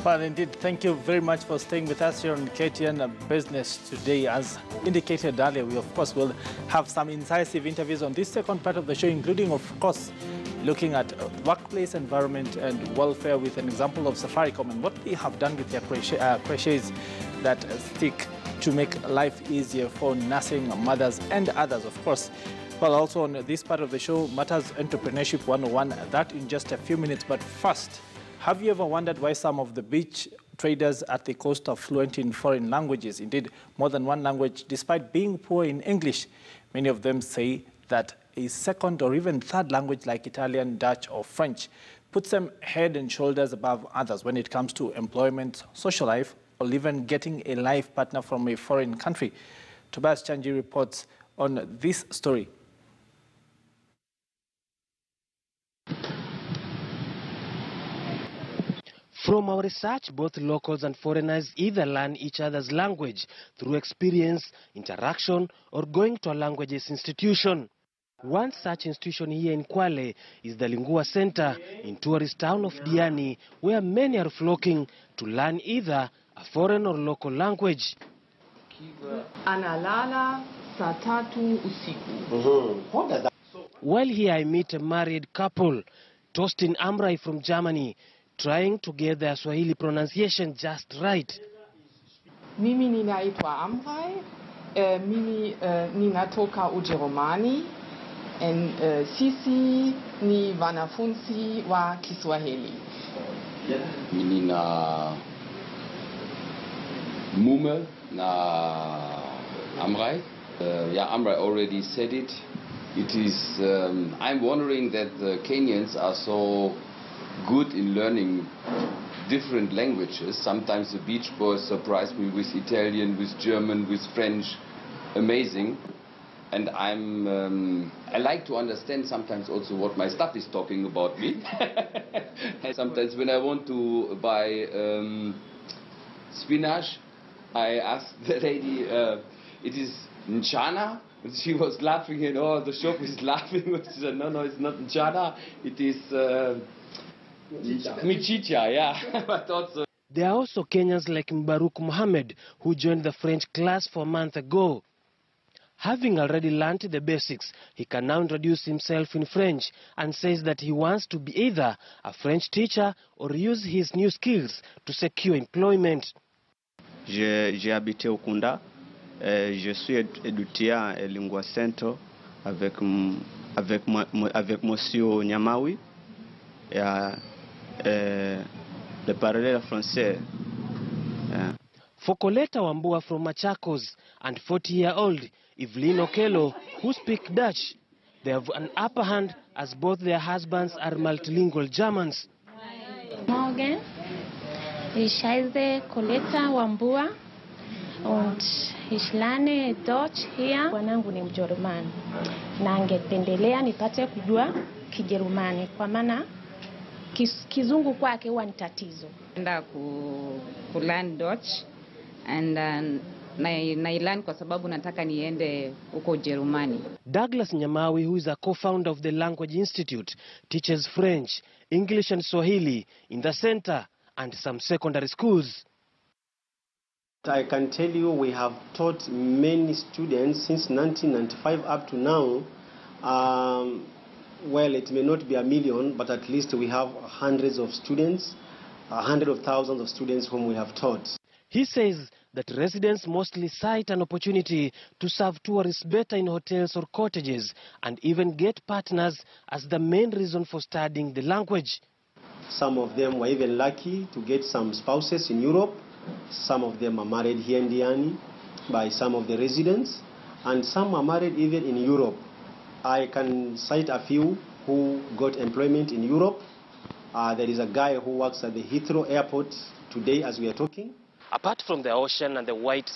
Well, indeed, thank you very much for staying with us here on KTN Business today. As indicated earlier, we of course will have some incisive interviews on this second part of the show, including, of course, looking at workplace environment and welfare with an example of Safaricom and what they have done with their creches that stick to make life easier for nursing mothers and others, of course. Well, also on this part of the show, Matters Entrepreneurship 101, that in just a few minutes. But first, have you ever wondered why some of the beach traders at the coast are fluent in foreign languages, indeed more than one language, despite being poor in English? Many of them say that a second or even third language like Italian, Dutch or French puts them head and shoulders above others when it comes to employment, social life, or even getting a life partner from a foreign country. Tobias Chanji reports on this story. From our research, both locals and foreigners either learn each other's language through experience, interaction, or going to a languages institution. One such institution here in Kwale is the Lingua Center in tourist town of Diani, where many are flocking to learn either a foreign or local language. Analala saa tatu usiku. While here I meet a married couple, Tostin Amrai from Germany, trying to get their Swahili pronunciation just right. Mimi ninaitwa Amrai. Mimi ninatoka Ujerumani. And sisi ni wanafunzi wa Kiswahili. Mimi na Mume na Amrai. Yeah, Amrai already said it. It is. I'm wondering that the Kenyans are so good in learning different languages. Sometimes the beach boys surprise me with Italian, with German, with French. Amazing. And I like to understand sometimes also what my staff is talking about me. Sometimes when I want to buy spinach, I ask the lady, it is nchana? And she was laughing, and oh, the shop is laughing. She said, no, it's not nchana, it is michicha, yeah. But also. There are also Kenyans like Mbaruk Mohammed, who joined the French class 4 months ago. Having already learned the basics, he can now introduce himself in French and says that he wants to be either a French teacher or use his new skills to secure employment. J'ai habité au Kunda. Je suis étudiant à Lingua Center avec Monsieur Nyamawi. Le parler français. For Coletta Wambua from Machakos and 40-year-old Evelyn Okello, who speak Dutch, they have an upper hand as both their husbands are multilingual Germans. Morgen, ich heiße Coletta Wambua und ich lerne Deutsch hier. Bwanangu ni Mjerumani na ningependelea nipate kujua Kijerumani kwa maana Kizungu kwake huwa ni tatizo. Nenda ku learn Dutch and na kwa sababu nataka niende huko Ujerumani. Douglas Nyamawi, who is a co-founder of the Language Institute, teaches French, English and Swahili in the center and some secondary schools. I can tell you we have taught many students since 1995 up to now. Well, it may not be a million, but at least we have hundreds of students, hundreds of thousands of students whom we have taught. He says that residents mostly cite an opportunity to serve tourists better in hotels or cottages and even get partners as the main reason for studying the language. Some of them were even lucky to get some spouses in Europe. Some of them are married here in Diani by some of the residents, and some are married even in Europe. I can cite a few who got employment in Europe. There is a guy who works at the Heathrow Airport today as we are talking. Apart from the ocean and the white